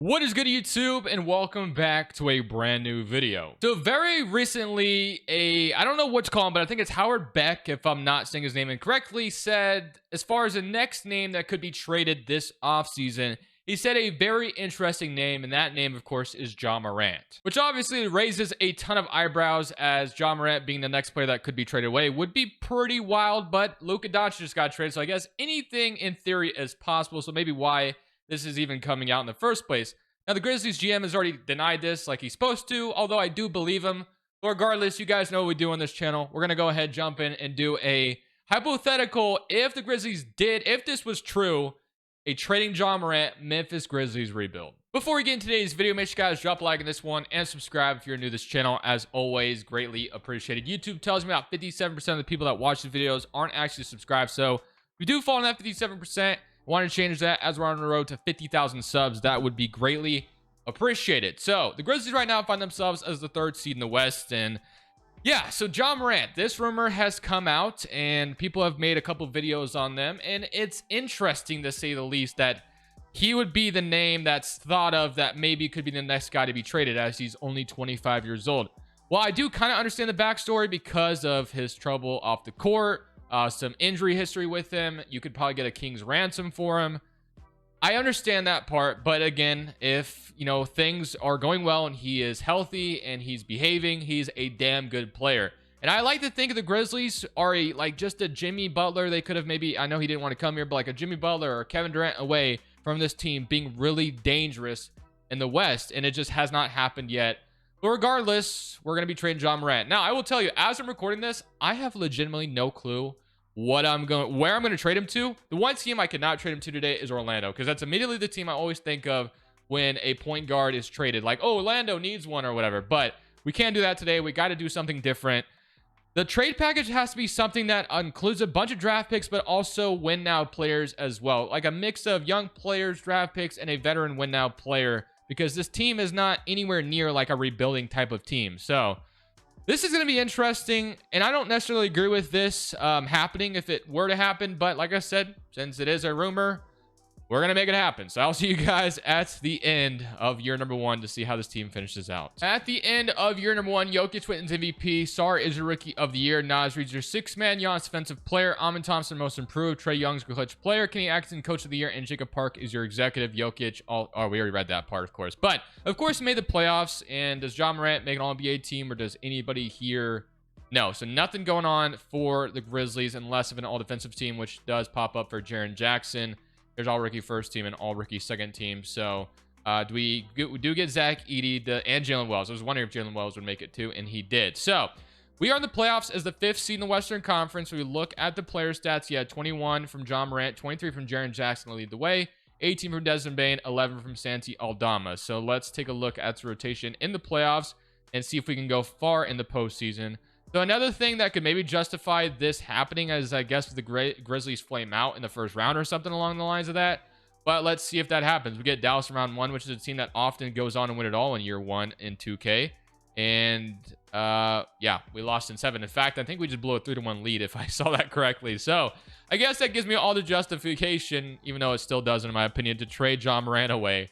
What is good, YouTube, and welcome back to a brand new video. So very recently, I don't know what to call him, but I think it's Howard Beck, if I'm not saying his name incorrectly, said as far as the next name that could be traded this offseason, he said a very interesting name, and that name, of course, is Ja Morant, which obviously raises a ton of eyebrows, as Ja Morant being the next player that could be traded away would be pretty wild. But Luka Doncic just got traded, so I guess anything in theory is possible. So maybe why this is even coming out in the first place. Now, the Grizzlies GM has already denied this like he's supposed to, although I do believe him. But regardless, you guys know what we do on this channel. We're going to go ahead, jump in, and do a hypothetical, if the Grizzlies did, if this was true, a trading Ja Morant Memphis Grizzlies rebuild. Before we get into today's video, make sure you guys drop a like on this one and subscribe if you're new to this channel. As always, greatly appreciated. YouTube tells me about 57% of the people that watch the videos aren't actually subscribed, so we do fall in that 57%. Want to change that as we're on the road to 50,000 subs. That would be greatly appreciated. So the Grizzlies right now find themselves as the third seed in the West, and yeah, so Ja Morant, this rumor has come out and people have made a couple videos on them, and it's interesting to say the least that he would be the name that's thought of that maybe could be the next guy to be traded, as he's only 25 years old. Well, I do kind of understand the backstory because of his trouble off the court. Some injury history with him. You could probably get a king's ransom for him. I understand that part, but again, if things are going well and he is healthy and he's behaving, he's a damn good player. And I like to think the Grizzlies are just a Jimmy Butler. They could have maybe, I know he didn't want to come here, but like a Jimmy Butler or Kevin Durant away from this team being really dangerous in the West, and it just has not happened yet. But regardless, we're going to be trading Ja Morant. Now, I will tell you, as I'm recording this, I have legitimately no clue where I'm going to trade him to. The one team I cannot trade him to today is Orlando, because that's immediately the team I always think of when a point guard is traded. Like, oh, Orlando needs one or whatever. But we can't do that today. We got to do something different. The trade package has to be something that includes a bunch of draft picks, but also win now players as well. Like a mix of young players, draft picks, and a veteran win now player, because this team is not anywhere near like a rebuilding type of team. So this is going to be interesting, and I don't necessarily agree with this happening if it were to happen. But like I said, since it is a rumor, we're going to make it happen. So I'll see you guys at the end of year number one to see how this team finishes out. At the end of year number one, Jokic wins MVP. Sar is your rookie of the year. Nas Reed's your sixth man. Giannis defensive player. Amin Thompson most improved. Trae Young's clutch player. Kenny Atkinson coach of the year. And Jacob Park is your executive. Jokic, we already read that part, of course. But of course, made the playoffs. And does Ja Morant make an All-NBA team, or does anybody here? No. So nothing going on for the Grizzlies unless of an all-defensive team, which does pop up for Jaren Jackson. There's all rookie first team and all rookie second team. So we do get Zach Edey and Jalen Wells. I was wondering if Jalen Wells would make it too, and he did. So we are in the playoffs as the fifth seed in the Western Conference. We look at the player stats. He had 21 from Ja Morant, 23 from Jaren Jackson to lead the way, 18 from Desmond Bane, 11 from Santi Aldama. So let's take a look at the rotation in the playoffs and see if we can go far in the postseason. So another thing that could maybe justify this happening is, I guess, the Grizzlies flame out in the first round or something along the lines of that. But let's see if that happens. We get Dallas in round one, which is a team that often goes on and win it all in year one in 2K. And yeah, we lost in 7. In fact, I think we just blew a 3-1 lead, if I saw that correctly. So I guess that gives me all the justification, even though it still doesn't, in my opinion, to trade Ja Morant away.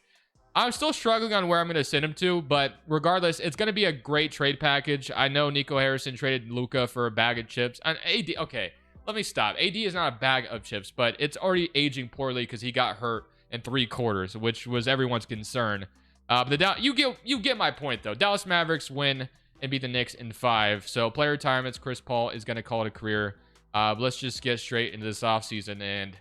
I'm still struggling on where I'm going to send him to, but regardless, it's going to be a great trade package. I know Nico Harrison traded Luka for a bag of chips. And AD, okay, let me stop. AD is not a bag of chips, but it's already aging poorly because he got hurt in 3 quarters, which was everyone's concern. But you get my point, though. Dallas Mavericks win and beat the Knicks in 5. So player retirements, Chris Paul is going to call it a career. Let's just get straight into this offseason, and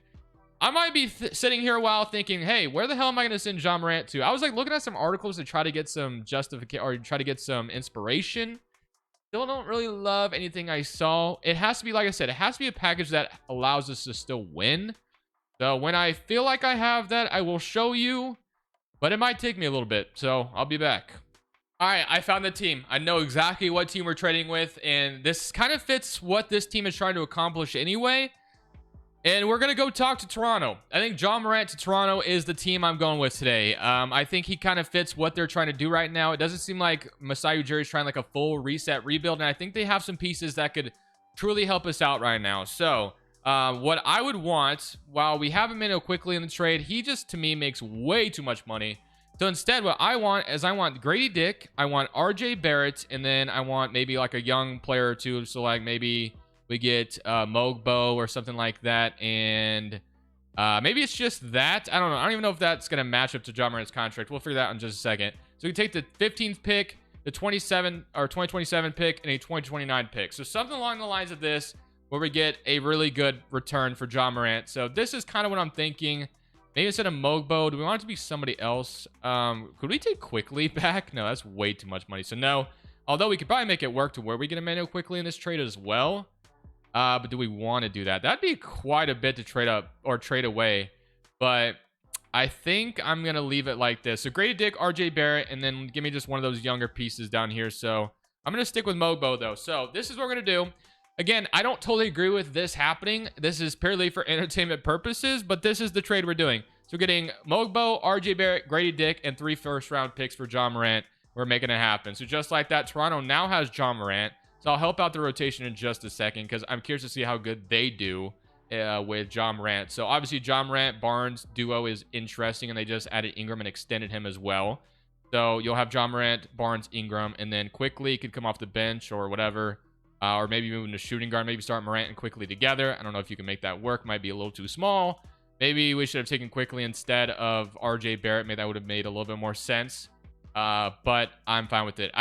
I might be sitting here a while thinking, hey, where the hell am I going to send Ja Morant to? I was like looking at some articles to try to get some justification or try to get some inspiration. Still don't really love anything I saw. It has to be, like I said, it has to be a package that allows us to still win. So when I feel like I have that, I will show you, but it might take me a little bit. So I'll be back. All right, I found the team. I know exactly what team we're trading with, and this kind of fits what this team is trying to accomplish anyway. And we're going to go talk to Toronto. I think Ja Morant to Toronto is the team I'm going with today. I think he kind of fits what they're trying to do right now. It doesn't seem like Masai Ujiri is trying like a full reset rebuild. And I think they have some pieces that could truly help us out right now. So what I would want, while we have him in quickly in the trade, he just, to me, makes way too much money. So instead, what I want is I want Grady Dick, I want RJ Barrett, and then I want maybe like a young player or two. So like maybe we get Mogbo or something like that, and maybe it's just that. I don't know. I don't even know if that's going to match up to Ja Morant's contract. We'll figure that out in just a second. So we take the 15th pick, the 27 or 2027 pick, and a 2029 pick. So something along the lines of this, where we get a really good return for Ja Morant. So this is kind of what I'm thinking. Maybe instead of Mogbo, do we want it to be somebody else? Could we take Quickly back? No, that's way too much money. So no. Although we could probably make it work to where we get Emmanuel Quickly in this trade as well. But do we want to do that? That'd be quite a bit to trade up or trade away. But I think I'm going to leave it like this. So Grady Dick, RJ Barrett, and then give me just one of those younger pieces down here. So I'm going to stick with Mogbo, though. So this is what we're going to do. Again, I don't totally agree with this happening. This is purely for entertainment purposes, but this is the trade we're doing. So we're getting Mogbo, RJ Barrett, Grady Dick, and 3 first-round picks for Ja Morant. We're making it happen. So just like that, Toronto now has Ja Morant. So I'll help out the rotation in just a second because I'm curious to see how good they do with Ja Morant. So obviously, Ja Morant-Barnes duo is interesting, and they just added Ingram and extended him as well. So you'll have Ja Morant, Barnes, Ingram, and then Quickly could come off the bench or whatever. Or maybe moving to shooting guard, maybe start Morant and Quickly together. I don't know if you can make that work. Might be a little too small. Maybe we should have taken Quickly instead of RJ Barrett. Maybe that would have made a little bit more sense. But I'm fine with it.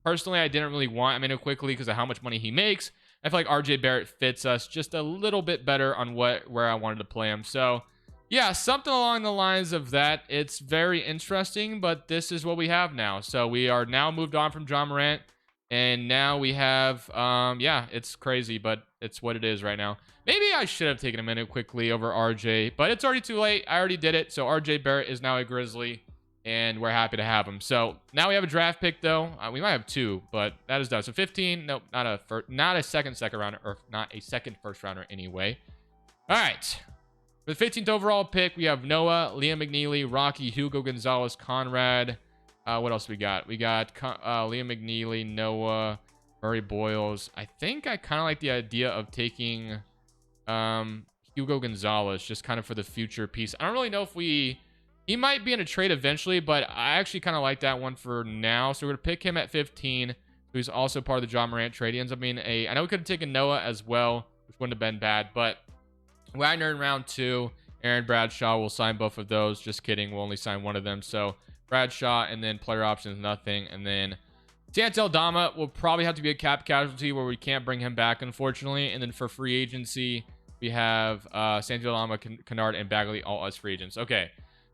Personally, I didn't really want Emmanuel Quickly because of how much money he makes. I feel like RJ Barrett fits us just a little bit better on where I wanted to play him. So yeah, something along the lines of that. It's very interesting, but this is what we have now. So we are now moved on from Ja Morant. And now we have, yeah, it's crazy, but it's what it is right now. Maybe I should have taken a minute quickly over RJ, but it's already too late. I already did it. So RJ Barrett is now a Grizzly, and we're happy to have him. So now we have a draft pick, though. We might have 2, but that is done. So 15, nope, not a second rounder, or not a second first rounder anyway. All right. For the 15th overall pick, we have Noah, Liam McNeely, Rocky, Hugo Gonzalez, Conrad. What else we got? We got Liam McNeely, Noah, Murray Boyles. I think I kind of like the idea of taking Hugo Gonzalez just kind of for the future piece. I don't really know if he might be in a trade eventually, but I actually kind of like that one for now. So we're going to pick him at 15, who's also part of the Ja Morant trade. He ends up being I know we could have taken Noah as well, which wouldn't have been bad, but Wagner in round 2, Aaron Bradshaw will sign both of those. Just kidding. We'll only sign one of them. So Bradshaw, and then player options, nothing. And then Santi Aldama will probably have to be a cap casualty where we can't bring him back, unfortunately. And then for free agency, we have Santi Aldama, Kennard, and Bagley all as free agents. Okay,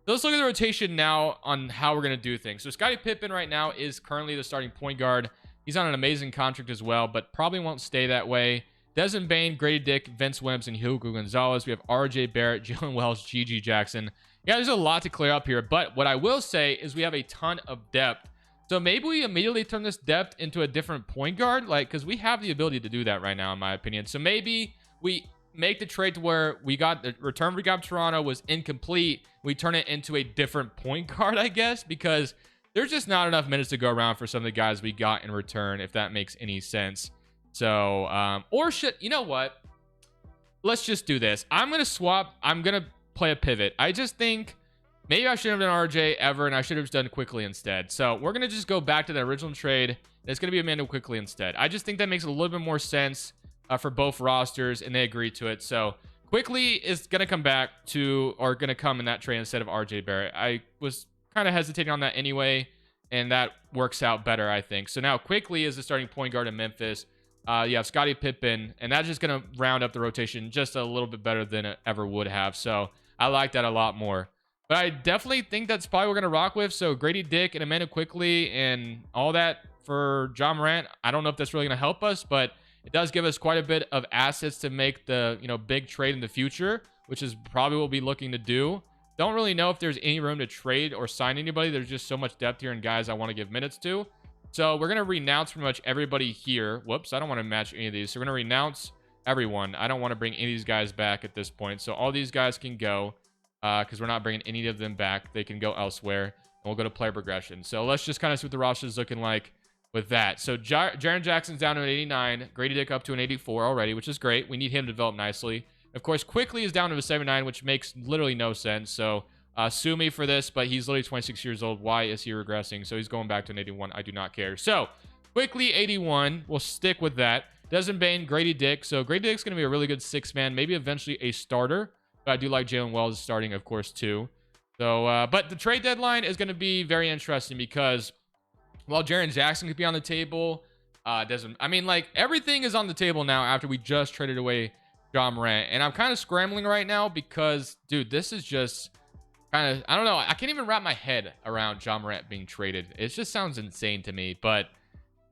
so let's look at the rotation now on how we're going to do things. So Scottie Pippen right now is currently the starting point guard. He's on an amazing contract as well, but probably won't stay that way. Desmond Bane, Grady Dick, Vince Williams, and Hugo Gonzalez. We have RJ Barrett, Jalen Wells, Gigi Jackson. Yeah, there's a lot to clear up here, but what I will say is we have a ton of depth. So maybe we immediately turn this depth into a different point guard, because we have the ability to do that right now, in my opinion. So maybe we make the trade to where we got the return we got Toronto was incomplete. We turn it into a different point guard, I guess, because there's just not enough minutes to go around for some of the guys we got in return, if that makes any sense. So, you know what? Let's just do this. I'm going to swap. I'm going to play a pivot. I just think maybe I shouldn't have done RJ ever, and I should have just done Quickly instead. So we're going to just go back to the original trade. It's going to be Emmanuel Quickly instead. I just think that makes a little bit more sense for both rosters, and they agreed to it. So Quickly is going to come back to, or going to come in that trade instead of RJ Barrett. I was kind of hesitating on that anyway, and that works out better, I think. So now Quickly is the starting point guard in Memphis. You have Scottie Pippen, and that's just going to round up the rotation just a little bit better than it ever would have. So I like that a lot more. But I definitely think that's probably what we're going to rock with. So Grady Dick and Emmanuel Quickly and all that for Ja Morant. I don't know if that's really going to help us, but it does give us quite a bit of assets to make the big trade in the future, which is probably what we'll be looking to do. Don't really know if there's any room to trade or sign anybody. There's just so much depth here and guys I want to give minutes to. So we're going to renounce pretty much everybody here. Whoops, I don't want to match any of these. So we're going to renounce everyone. I don't want to bring any of these guys back at this point. So all these guys can go because we're not bringing any of them back. They can go elsewhere. And we'll go to player progression. So let's just kind of see what the roster is looking like with that. So Jaren Jackson's down to an 89. Grady Dick up to an 84 already, which is great. We need him to develop nicely. Of course, Quickly is down to a 79, which makes literally no sense. So Sue me for this, but he's literally 26 years old. Why is he regressing? So he's going back to an 81. I do not care. So quickly 81. We'll stick with that. Desmond Bane, Grady Dick. So Grady Dick's going to be a really good 6-man, maybe eventually a starter. But I do like Jalen Wells starting, of course, too. So, but the trade deadline is going to be very interesting because while Jaren Jackson could be on the table, I mean, like, everything is on the table now after we just traded away Ja Morant. And I'm kind of scrambling right now because, dude, this is just kind of, I don't know. I can't even wrap my head around Ja Morant being traded. It just sounds insane to me, but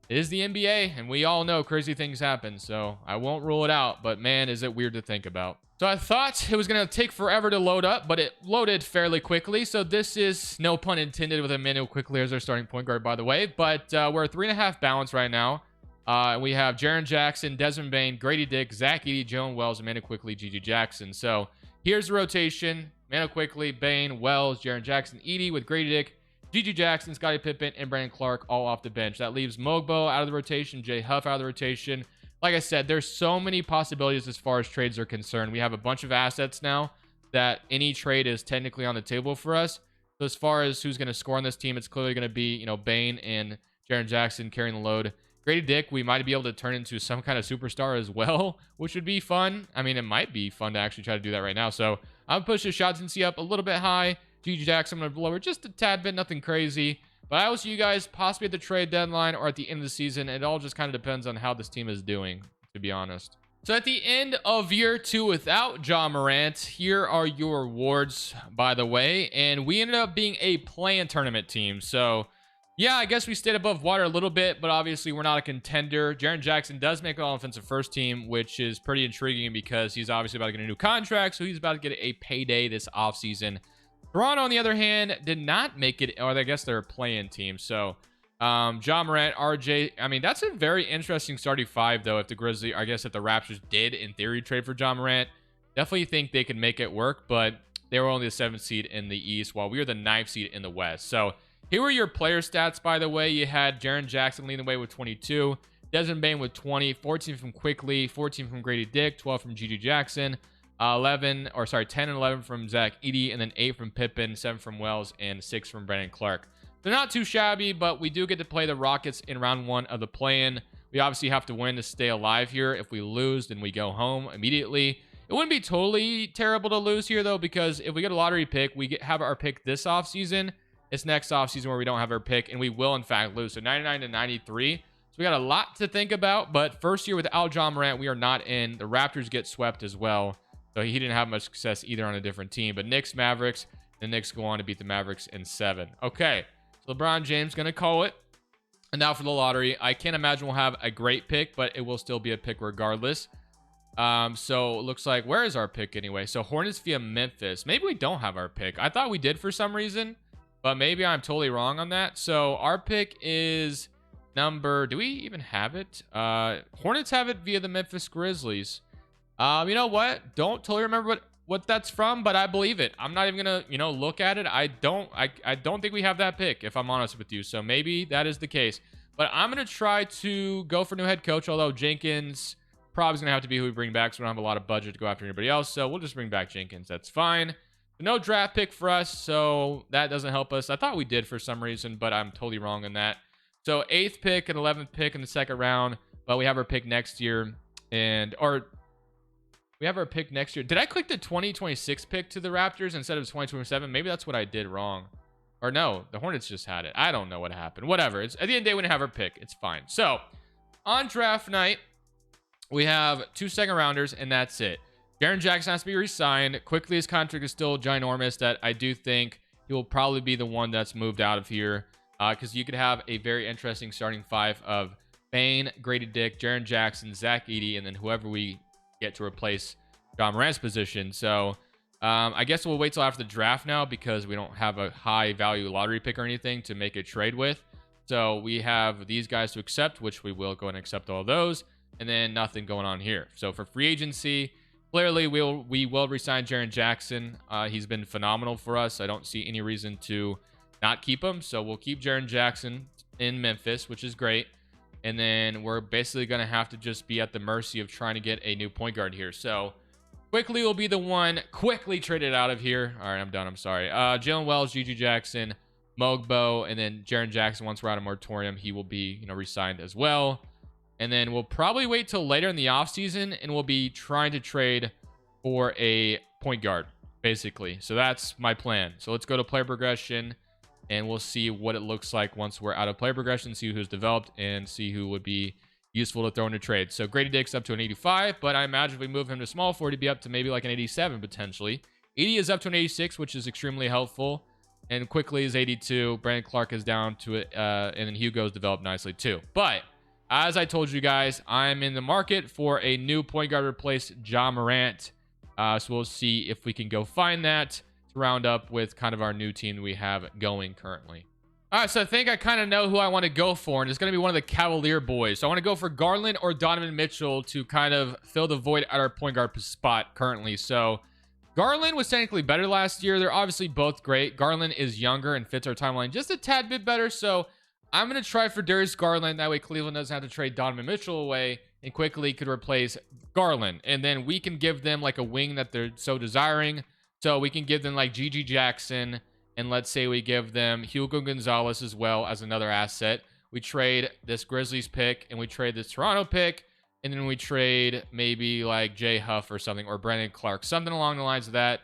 it is the NBA, and we all know crazy things happen, so I won't rule it out, but man, is it weird to think about. So I thought it was going to take forever to load up, but it loaded fairly quickly. So this is, no pun intended, with Emmanuel quickly as our starting point guard, by the way. But we're 3.5 balance right now. We have Jaren Jackson, Desmond Bane, Grady Dick, Zach Edey, Jalen Wells, Emmanuel quickly, Gigi Jackson. So here's the rotation. Emmanuel quickly, Bane, Wells, Jaren Jackson, Edey with Grady Dick, Gigi Jackson, Scottie Pippen, and Brandon Clark all off the bench. That leaves Mogbo out of the rotation, Jay Huff out of the rotation. Like I said, there's so many possibilities as far as trades are concerned. We have a bunch of assets now that any trade is technically on the table for us. So as far as who's going to score on this team, it's clearly going to be, Bane and Jaren Jackson carrying the load. Grady Dick, we might be able to turn into some kind of superstar as well, which would be fun. I mean, it might be fun to actually try to do that right now. So I'm push the shots and see up a little bit high. Gigi Jackson, I'm going to lower just a tad bit, nothing crazy. But I will see you guys possibly at the trade deadline or at the end of the season. It all just kind of depends on how this team is doing, to be honest. So at the end of year 2 without Ja Morant, here are your awards, by the way. And we ended up being a play-in tournament team. So yeah, I guess we stayed above water a little bit, but obviously we're not a contender. Jaren Jackson does make an all-offensive first team, which is pretty intriguing because he's obviously about to get a new contract. So he's about to get a payday this offseason. Toronto, on the other hand, did not make it, or I guess they're a play-in team. So, Ja Morant, RJ, I mean, that's a very interesting starting 5, though, if the Grizzlies, I guess if the Raptors did, in theory, trade for Ja Morant. Definitely think they could make it work, but they were only the 7th seed in the East, while we were the 9th seed in the West. So, here were your player stats, by the way. You had Jaren Jackson leading the way with 22, Desmond Bane with 20, 14 from Quickly, 14 from Grady Dick, 12 from Gigi Jackson, 10 and 11 from Zach Edey, and then 8 from Pippen, 7 from Wells, and 6 from Brandon Clark. They're not too shabby, but we do get to play the Rockets in round 1 of the play-in. We obviously have to win to stay alive here. If we lose, then we go home immediately. It wouldn't be totally terrible to lose here, though, because if we get a lottery pick, we have our pick this offseason. It's next offseason where we don't have our pick, and we will, in fact, lose. So 99 to 93. So we got a lot to think about, but first year without Ja Morant, we are not in. The Raptors get swept as well. So he didn't have much success either on a different team. But Knicks, Mavericks, the Knicks go on to beat the Mavericks in 7. Okay, so LeBron James going to call it. And now for the lottery. I can't imagine we'll have a great pick, but it will still be a pick regardless. So it looks like, where is our pick anyway? So Hornets via Memphis. Maybe we don't have our pick. I thought we did for some reason, but maybe I'm totally wrong on that. So our pick is number, do we even have it? Hornets have it via the Memphis Grizzlies. You know what? Don't totally remember what that's from, but I believe it. I'm not even gonna, look at it. I don't think we have that pick, if I'm honest with you. So maybe that is the case. But I'm gonna try to go for new head coach, although Jenkins probably gonna have to be who we bring back, so we don't have a lot of budget to go after anybody else. So we'll just bring back Jenkins. That's fine. No draft pick for us, so that doesn't help us. I thought we did for some reason, but I'm totally wrong on that. So 8th pick and 11th pick in the 2nd round, but we have our pick next year, we have our pick next year. Did I click the 2026 pick to the Raptors instead of 2027? Maybe that's what I did wrong. Or no, the Hornets just had it. I don't know what happened. Whatever. It's at the end of the day, we didn't have our pick. It's fine. So on draft night, we have 2 second rounders, and that's it. Jaren Jackson has to be re-signed. Quickly, his contract is still ginormous, that I do think he will probably be the one that's moved out of here, because you could have a very interesting starting 5 of Bane, Grady Dick, Jaren Jackson, Zach Edey, and then whoever we get to replace Ja Morant's position. So I guess we'll wait till after the draft now, because we don't have a high value lottery pick or anything to make a trade with. So we have these guys to accept, which we will go and accept all those, and then nothing going on here. So for free agency, clearly we will resign Jaren Jackson. He's been phenomenal for us. I don't see any reason to not keep him. So we'll keep Jaren Jackson in Memphis, which is great. And then we're basically going to have to just be at the mercy of trying to get a new point guard here. So Quickly will be the one quickly traded out of here. All right, I'm done. I'm sorry. Jalen Wells, Gigi Jackson, Mogbo, and then Jaren Jackson. Once we're out of moratorium, he will be, re-signed as well. And then we'll probably wait till later in the offseason, and we'll be trying to trade for a point guard, basically. So that's my plan. So let's go to player progression, and we'll see what it looks like once we're out of player progression, see who's developed, and see who would be useful to throw into trade. So Grady Dick's up to an 85, but I imagine if we move him to small forward, he'd be up to maybe like an 87 potentially. 80 is up to an 86, which is extremely helpful. And quickly is 82. Brandon Clark is down to it, and then Hugo's developed nicely too. But as I told you guys, I'm in the market for a new point guard to replace Ja Morant. So we'll see if we can go find that to round up with kind of our new team we have going currently. All right, so I think I kind of know who I want to go for, and it's going to be one of the Cavalier boys. So I want to go for Garland or Donovan Mitchell to kind of fill the void at our point guard spot currently. So Garland was technically better last year. They're obviously both great. Garland is younger and fits our timeline just a tad bit better. So I'm going to try for Darius Garland. That way Cleveland doesn't have to trade Donovan Mitchell away and quickly could replace Garland. And then we can give them like a wing that they're so desiring. So we can give them like Gigi Jackson. And let's say we give them Hugo Gonzalez as well as another asset. We trade this Grizzlies pick and we trade this Toronto pick. And then we trade maybe like Jay Huff or something, or Brandon Clark, something along the lines of that.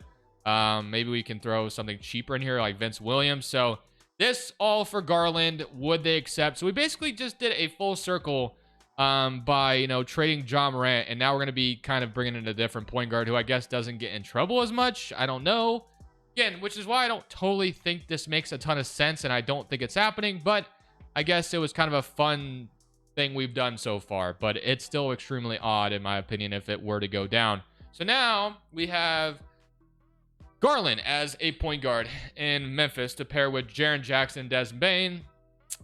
Maybe we can throw something cheaper in here like Vince Williams. So this all for Garland. Would they accept? So we basically just did a full circle by, trading Ja Morant. And now we're going to be kind of bringing in a different point guard who I guess doesn't get in trouble as much. I don't know. Again, which is why I don't totally think this makes a ton of sense, and I don't think it's happening, but I guess it was kind of a fun thing we've done so far, but it's still extremely odd, in my opinion, if it were to go down. So now we have Garland as a point guard in Memphis to pair with Jaren Jackson, Desmond Bane,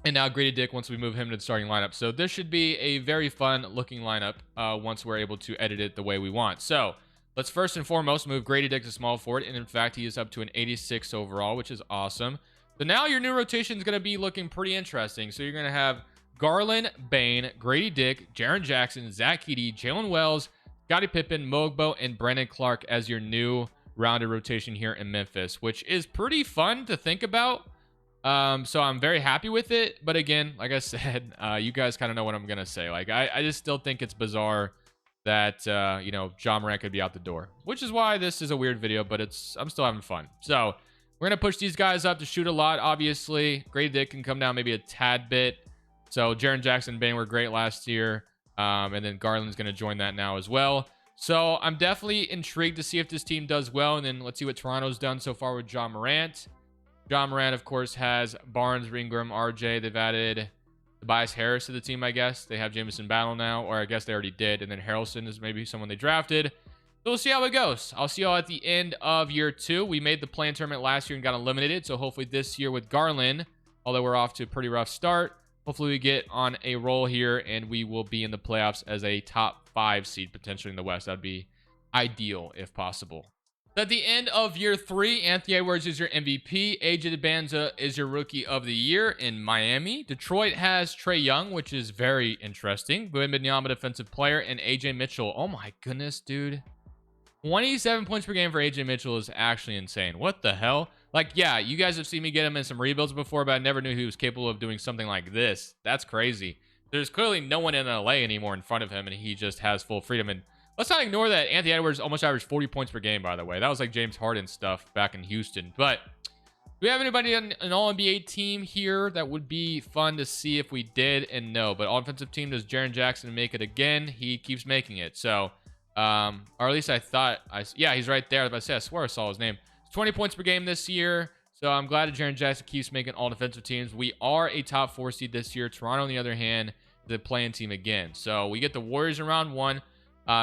and now Grady Dick once we move him to the starting lineup. So this should be a very fun-looking lineup once we're able to edit it the way we want. So let's first and foremost move Grady Dick to small forward, and in fact, he is up to an 86 overall, which is awesome. So now your new rotation is going to be looking pretty interesting. So you're going to have Garland, Bane, Grady Dick, Jaren Jackson, Zach Edey, Jalen Wells, Scottie Pippen, Mogbo, and Brandon Clark as your new rounded rotation here in Memphis, which is pretty fun to think about. So I'm very happy with it. But again, like I said, you guys kind of know what I'm going to say. Like, I just still think it's bizarre that Ja Morant could be out the door, which is why this is a weird video, but I'm still having fun. So we're gonna push these guys up to shoot a lot. Obviously Grady Dick can come down maybe a tad bit. So Jaren Jackson and Bane were great last year, and then Garland's gonna join that now as well. So I'm definitely intrigued to see if this team does well, and then let's see what Toronto's done so far with Ja Morant. Ja Morant, of course, has Barnes, Ingram, RJ. They've added Tobias Harris to the team, I guess. They have Jamison Battle now, or I guess they already did. And then Harrelson is maybe someone they drafted. So we'll see how it goes. I'll see y'all at the end of year 2. We made the play-in tournament last year and got eliminated. So hopefully this year with Garland, although we're off to a pretty rough start, hopefully we get on a roll here and we will be in the playoffs as a top 5 seed potentially in the West. That'd be ideal if possible. At the end of year 3, Anthony Edwards is your MVP. AJ DeBanza is your Rookie of the Year in Miami. Detroit has Trae Young, which is very interesting. Wembanyama, Defensive Player, and AJ Mitchell. Oh my goodness, dude. 27 points per game for AJ Mitchell is actually insane. What the hell? Like, yeah, you guys have seen me get him in some rebuilds before, but I never knew he was capable of doing something like this. That's crazy. There's clearly no one in LA anymore in front of him, and he just has full freedom. And let's not ignore that Anthony Edwards almost averaged 40 points per game, by the way. That was like James Harden stuff back in Houston. But do we have anybody on an All-NBA team here that would be fun to see if we did? And no. But offensive team, does Jaren Jackson make it again? He keeps making it. So, or at least I thought, yeah, he's right there. I swear I saw his name. 20 points per game this year. So I'm glad that Jaren Jackson keeps making all defensive teams. We are a top 4 seed this year. Toronto, on the other hand, the play-in team again. So we get the Warriors in round 1.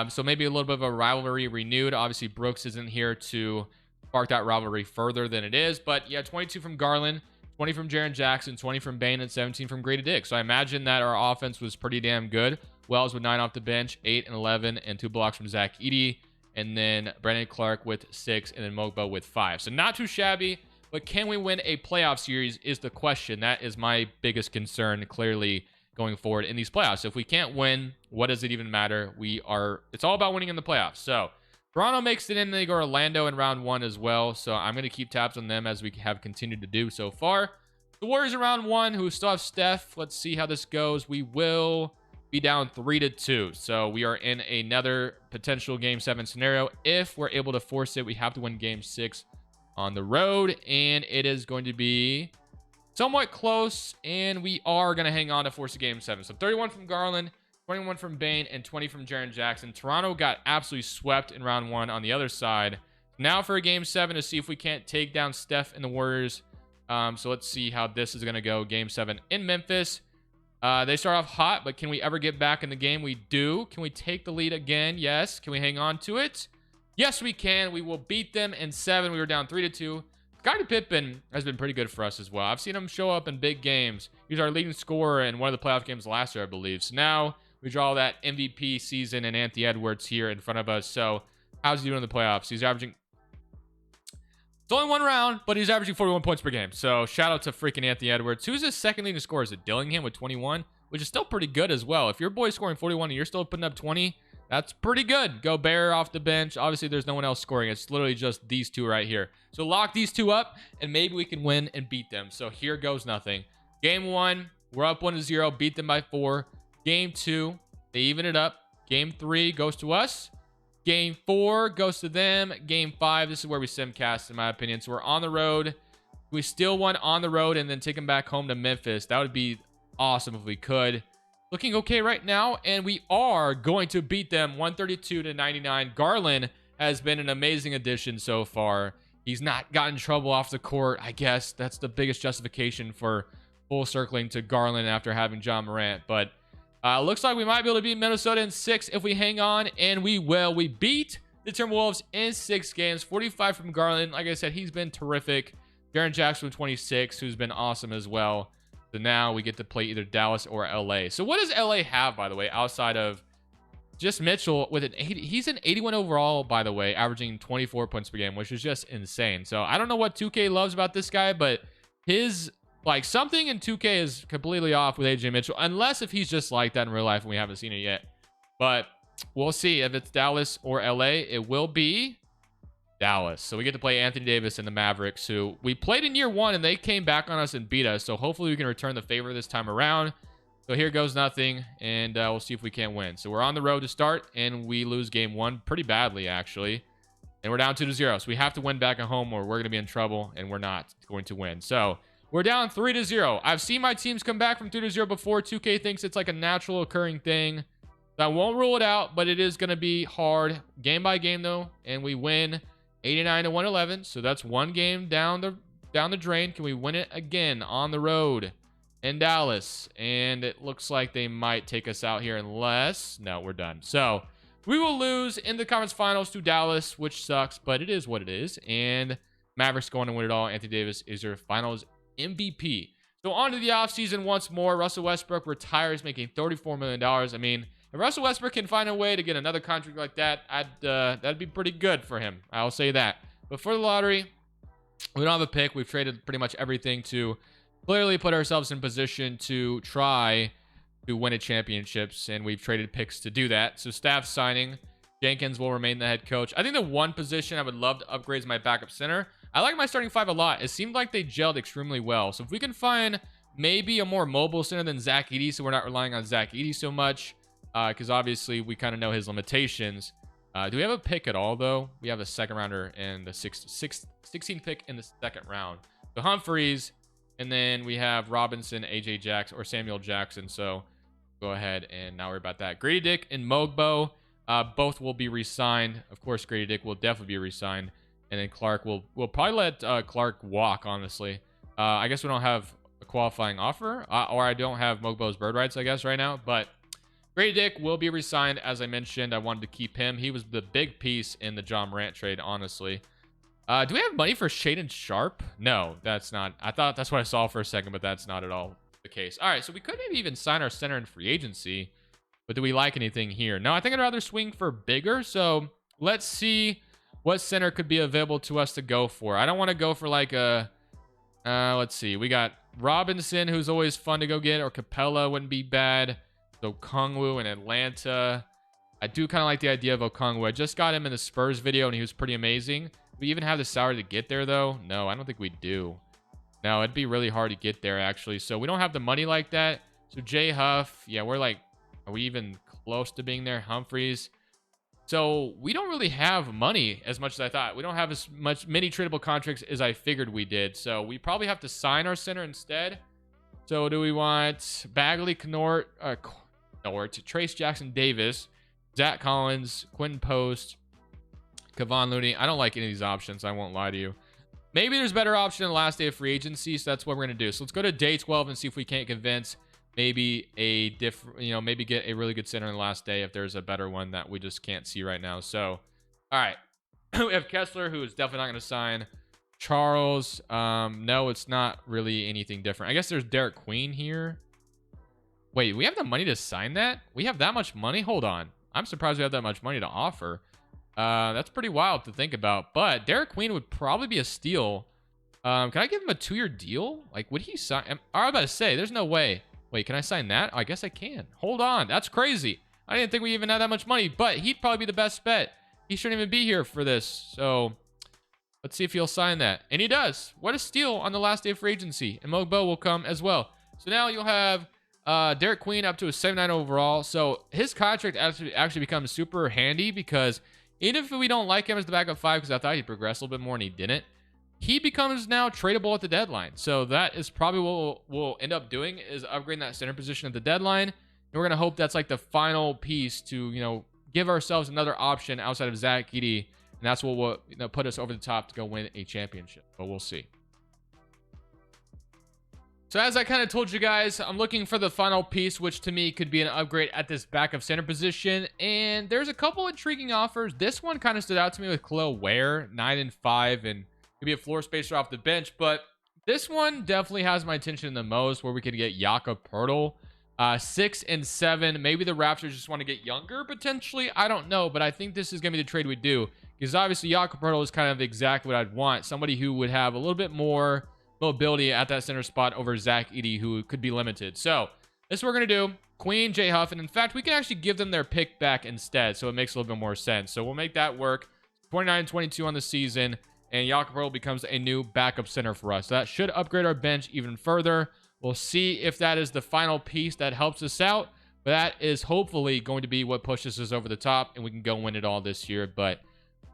So maybe a little bit of a rivalry renewed. Obviously, Brooks isn't here to spark that rivalry further than it is. But yeah, 22 from Garland, 20 from Jaren Jackson, 20 from Bane, and 17 from Grady Dick. So I imagine that our offense was pretty damn good. Wells with 9 off the bench, 8 and 11, and 2 blocks from Zach Edey. And then Brandon Clark with 6, and then Mogbo with 5. So not too shabby, but can we win a playoff series is the question. That is my biggest concern, clearly, going forward in these playoffs. If we can't win, what does it even matter? It's all about winning in the playoffs. So Toronto makes it in. They go Orlando in round 1 as well. So I'm going to keep tabs on them as we have continued to do so far. The Warriors in round 1, who still have Steph. Let's see how this goes. We will be down 3-2. So we are in another potential game 7 scenario. If we're able to force it, we have to win game 6 on the road. And it is going to be somewhat close. And we are going to hang on to force a game 7. So 31 from Garland, 21 from Bane, and 20 from Jaren Jackson. Toronto got absolutely swept in round 1 on the other side. Now for a game 7 to see if we can't take down Steph and the Warriors. So let's see how this is going to go. Game 7 in Memphis. They start off hot, but can we ever get back in the game? We do. Can we take the lead again? Yes. Can we hang on to it? Yes, we can. We will beat them in 7. We were down 3-2. Scottie Pippen has been pretty good for us as well. I've seen him show up in big games. He was our leading scorer in one of the playoff games last year, I believe. So now we draw that MVP season and Anthony Edwards here in front of us. So how's he doing in the playoffs? He's averaging... It's only one round, but he's averaging 41 points per game. So shout out to freaking Anthony Edwards. Who's his second leading scorer? Is it Dillingham with 21? Which is still pretty good as well. If your boy's scoring 41 and you're still putting up 20, that's pretty good. Gobert off the bench. Obviously, there's no one else scoring. It's literally just these two right here. So lock these two up, and maybe we can win and beat them. So here goes nothing. Game 1, we're up 1-0. Beat them by 4. Game 2, they even it up. Game 3 goes to us. Game 4 goes to them. Game 5, this is where we simcast, in my opinion. So we're on the road. We still won on the road and then take them back home to Memphis. That would be awesome if we could. Looking okay right now, and we are going to beat them 132-99. Garland has been an amazing addition so far. He's not gotten in trouble off the court. I guess that's the biggest justification for full circling to Garland after having John Morant. But looks like we might be able to beat Minnesota in 6 if we hang on, and we will. We beat the Timberwolves in 6 games. 45 from Garland. Like I said, he's been terrific. Jaren Jackson with 26, who's been awesome as well. So now we get to play either Dallas or LA. So what does LA have, by the way, outside of just Mitchell with an 80? He's an 81 overall, by the way, averaging 24 points per game, which is just insane. So I don't know what 2K loves about this guy, but his... like, something in 2K is completely off with AJ Mitchell, unless if he's just like that in real life and we haven't seen it yet. But we'll see if it's Dallas or LA. It will be Dallas. So we get to play Anthony Davis and the Mavericks, who we played in year 1, and they came back on us and beat us. So hopefully we can return the favor this time around. So here goes nothing, and we'll see if we can't win. So we're on the road to start, and we lose game 1 pretty badly, actually. And we're down 2-0. So we have to win back at home, or we're going to be in trouble, and we're not going to win. So... we're down 3-0. I've seen my teams come back from 3-0 before. 2K thinks it's like a natural occurring thing. So I won't rule it out, but it is going to be hard. Game by game, though. And we win 89-111. So that's one game down the drain. Can we win it again on the road in Dallas? And it looks like they might take us out here unless... no, we're done. So we will lose in the conference finals to Dallas, which sucks, but it is what it is. And Mavericks going to win it all. Anthony Davis is their finals MVP. So on to the offseason once more. Russell Westbrook retires, making $34 million. I mean, if Russell Westbrook can find a way to get another contract like that, that'd be pretty good for him. I'll say that. But for the lottery, we don't have a pick. We've traded pretty much everything to clearly put ourselves in position to try to win a championships, and we've traded picks to do that. So staff signing, Jenkins will remain the head coach. I think the one position I would love to upgrade is my backup center. I like my starting 5 a lot. It seemed like they gelled extremely well. So if we can find maybe a more mobile center than Zach Edey, so we're not relying on Zach Edey so much, because obviously we kind of know his limitations. Do we have a pick at all, though? We have a second rounder and the 16th pick in the second round. So Humphreys, and then we have Robinson, AJ Jackson, or Samuel Jackson. So go ahead and not worry about that. Grady Dick and Mogbo, both will be re-signed. Of course, Grady Dick will definitely be re-signed. And then Clark we'll probably let Clark walk, honestly. I guess we don't have a qualifying offer, or I don't have Mogbo's bird rights, I guess, right now. But Grady Dick will be re-signed, as I mentioned. I wanted to keep him. He was the big piece in the John Morant trade, honestly. Do we have money for Shaedon Sharpe? No, that's not. I thought that's what I saw for a second, but that's not at all the case. All right, so we could maybe even sign our center in free agency. But do we like anything here? No, I think I'd rather swing for bigger. So let's see what center could be available to us to go for. I don't want to go for like a... let's see. We got Robinson, who's always fun to go get, or Capella wouldn't be bad. So Kongwu in Atlanta. I do kind of like the idea of Okongwu. I just got him in the Spurs video, and he was pretty amazing. Do we even have the salary to get there, though? No, I don't think we do. No, it'd be really hard to get there, actually. So we don't have the money like that. So J Huff, yeah, we're like, are we even close to being there? Humphreys. So we don't really have money as much as I thought. We don't have as many tradable contracts as I figured we did. So we probably have to sign our center instead. So do we want Bagley, Knort, Trace Jackson Davis, Zach Collins, Quentin Post, Kevon Looney? I don't like any of these options. I won't lie to you. Maybe there's a better option in the last day of free agency. So that's what we're going to do. So let's go to day 12 and see if we can't convince maybe a different, maybe get a really good center in the last day if there's a better one that we just can't see right now. So, all right. We have Kessler, who is definitely not going to sign. Charles, no, it's not really anything different. I guess there's Derek Queen here. Wait, we have the money to sign that? We have that much money? Hold on. I'm surprised we have that much money to offer. That's pretty wild to think about. But Derek Queen would probably be a steal. Can I give him a 2-year deal? Like, would he sign? I was about to say, there's no way. Wait, can I sign that? I guess I can. Hold on. That's crazy. I didn't think we even had that much money, but he'd probably be the best bet. He shouldn't even be here for this. So let's see if he'll sign that. And he does. What a steal on the last day of free agency. And Mogbo will come as well. So now you'll have Derek Queen up to a 79 overall. So his contract actually becomes super handy because even if we don't like him as the backup 5, because I thought he'd progress a little bit more and he didn't, he becomes now tradable at the deadline. So that is probably what we'll end up doing, is upgrading that center position at the deadline. And we're going to hope that's like the final piece to, give ourselves another option outside of Zach Edey. And that's what will put us over the top to go win a championship. But we'll see. So as I kind of told you guys, I'm looking for the final piece, which to me could be an upgrade at this backup center position. And there's a couple intriguing offers. This one kind of stood out to me with Khalil Ware, 9 and 5, and could be a floor spacer off the bench. But this one definitely has my attention the most, where we could get Jakob Poeltl, 6 and 7. Maybe the Raptors just want to get younger potentially. I don't know, but I think this is going to be the trade we do, because obviously Jakob Poeltl is kind of exactly what I'd want. Somebody who would have a little bit more mobility at that center spot over Zach Edey, who could be limited. So this is what we're going to do. Queen, J Huff, and in fact, we can actually give them their pick back instead, so it makes a little bit more sense. So we'll make that work. 29 and 22 on the season, and Jakob Poeltl becomes a new backup center for us. So that should upgrade our bench even further. We'll see if that is the final piece that helps us out, but that is hopefully going to be what pushes us over the top, and we can go win it all this year, but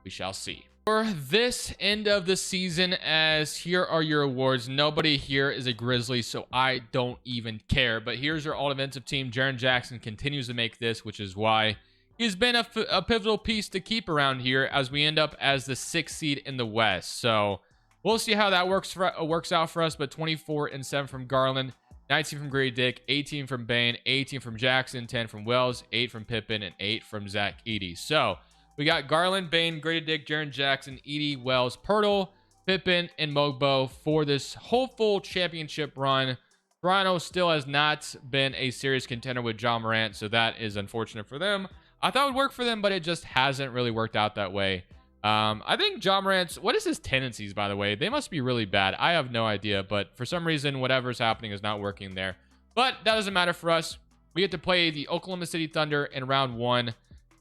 we shall see. For this end of the season, as here are your awards. Nobody here is a Grizzly, so I don't even care. But here's your all-defensive team. Jaren Jackson continues to make this, which is why he's been a pivotal piece to keep around here as we end up as the 6th seed in the West. So we'll see how that works out for us. But 24 and 7 from Garland, 19 from Grady Dick, 18 from Bane, 18 from Jackson, 10 from Wells, 8 from Pippen, and 8 from Zach Edey. So we got Garland, Bane, Grady Dick, Jaren Jackson, Edey, Wells, Poeltl, Pippen, and Mogbo for this hopeful championship run. Toronto still has not been a serious contender with Ja Morant, so that is unfortunate for them. I thought it would work for them, but it just hasn't really worked out that way. I think Ja Morant's, what is his tendencies, by the way? They must be really bad. I have no idea, but for some reason, whatever's happening is not working there. But that doesn't matter for us. We get to play the Oklahoma City Thunder in round 1.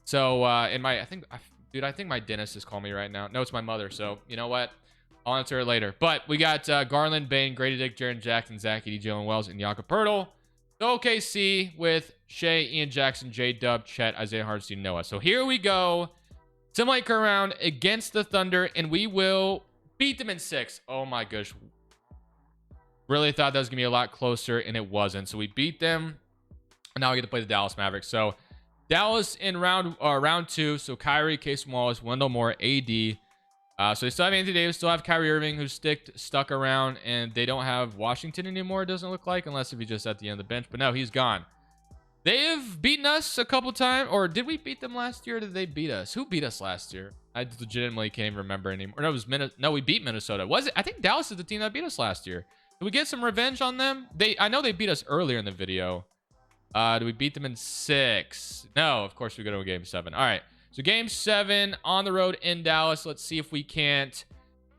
So, I think my dentist is calling me right now. No, it's my mother. So, you know what? I'll answer it later. But we got Garland, Bane, Grady Dick, Jaren Jackson, Zach Edey, Jalen Wells, and Jakob Poeltl. OKC with Shea, Ian Jackson, J-Dub, Chet, Isaiah Hartenstein, Noah. So here we go. Simulate current round against the Thunder, and we will beat them in 6. Oh my gosh. Really thought that was going to be a lot closer, and it wasn't. So we beat them, and now we get to play the Dallas Mavericks. So Dallas in round 2. So Kyrie, Casey Wallace, Wendell Moore, AD. So they still have Anthony Davis, still have Kyrie Irving, who's stuck around, and they don't have Washington anymore, it doesn't look like, unless if he's just at the end of the bench. But no, he's gone. They've beaten us a couple times, or did we beat them last year, or did they beat us? Who beat us last year? I legitimately can't even remember anymore. No, it was No, we beat Minnesota. Was it? I think Dallas is the team that beat us last year. Did we get some revenge on them? I know they beat us earlier in the video. Did we beat them in 6? No, of course we go to a game 7. All right. So game 7 on the road in Dallas. Let's see if we can't.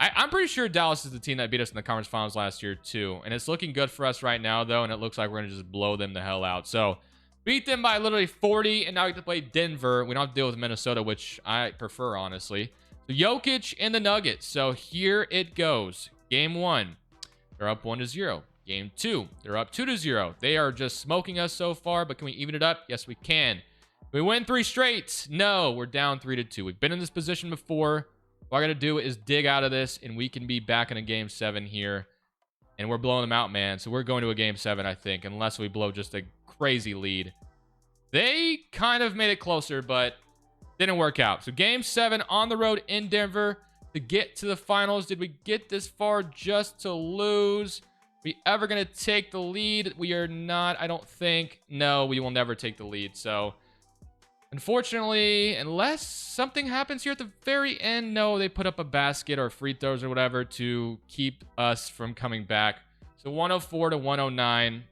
I'm pretty sure Dallas is the team that beat us in the conference finals last year too. And it's looking good for us right now though. And it looks like we're going to just blow them the hell out. So Beat them by literally 40, and now we have to play Denver. We don't have to deal with Minnesota, which I prefer, honestly. So Jokic and the Nuggets. So here it goes. Game 1, they're up 1-0. Game 2, they're up 2-0. They are just smoking us so far, but can we even it up? Yes, we can. We win 3 straight. No, we're down 3-2. We've been in this position before. All I got to do is dig out of this, and we can be back in a game 7 here. And we're blowing them out, man. So we're going to a game 7, I think, unless we blow just a crazy lead. They kind of made it closer, but didn't work out. So game 7 on the road in Denver to get to the finals. Did we get this far just to lose? Are we ever going to take the lead? We are not, I don't think. No, we will never take the lead. So unfortunately, unless something happens here at the very end, no, they put up a basket or free throws or whatever to keep us from coming back. So 104-109,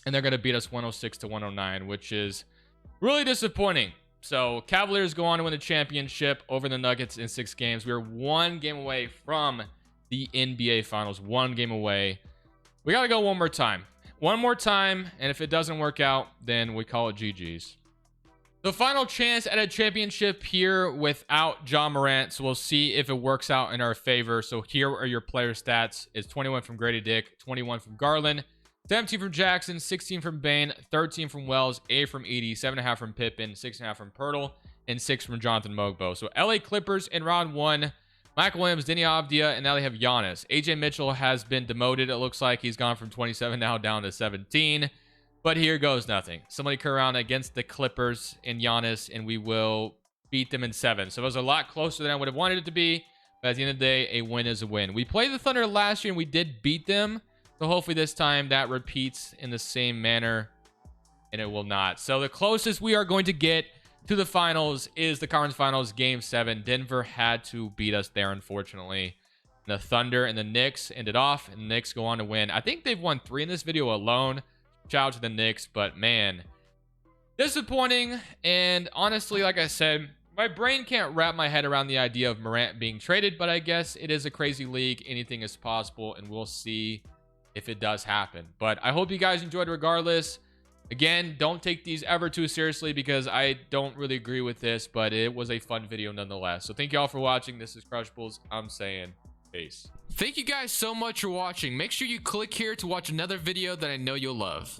and they're going to beat us 106-109, which is really disappointing. So Cavaliers go on to win the championship over the Nuggets in 6 games. We are 1 game away from the NBA Finals. 1 game away. We got to go one more time. One more time, and if it doesn't work out, then we call it GG's. The final chance at a championship here without Ja Morant. So we'll see if it works out in our favor. So here are your player stats. It's 21 from Grady Dick, 21 from Garland, 17 from Jackson, 16 from Bane, 13 from Wells, 8 from Edie, 7.5 from Pippen, 6.5 from Pirtle, and 6 from Jonathan Mogbo. So LA Clippers in round 1. Michael Williams, Denny Avdia, and now they have Giannis. AJ Mitchell has been demoted. It looks like he's gone from 27 now down to 17. But here goes nothing. Somebody come around against the Clippers and Giannis, and we will beat them in 7. So it was a lot closer than I would have wanted it to be. But at the end of the day, a win is a win. We played the Thunder last year, and we did beat them. So hopefully this time that repeats in the same manner, and it will not. So the closest we are going to get to the finals is the conference finals, game 7. Denver had to beat us there, unfortunately. The Thunder and the Knicks ended off, and the Knicks go on to win. I think they've won 3 in this video alone. Shout out to the Knicks, but man, disappointing. And honestly, like I said, my brain can't wrap my head around the idea of Morant being traded, but I guess it is a crazy league. Anything is possible, and we'll see if it does happen. But I hope you guys enjoyed regardless. Again, don't take these ever too seriously because I don't really agree with this, but it was a fun video nonetheless. So thank you all for watching. This is Crushables. I'm saying peace. Thank you guys so much for watching. Make sure you click here to watch another video that I know you'll love.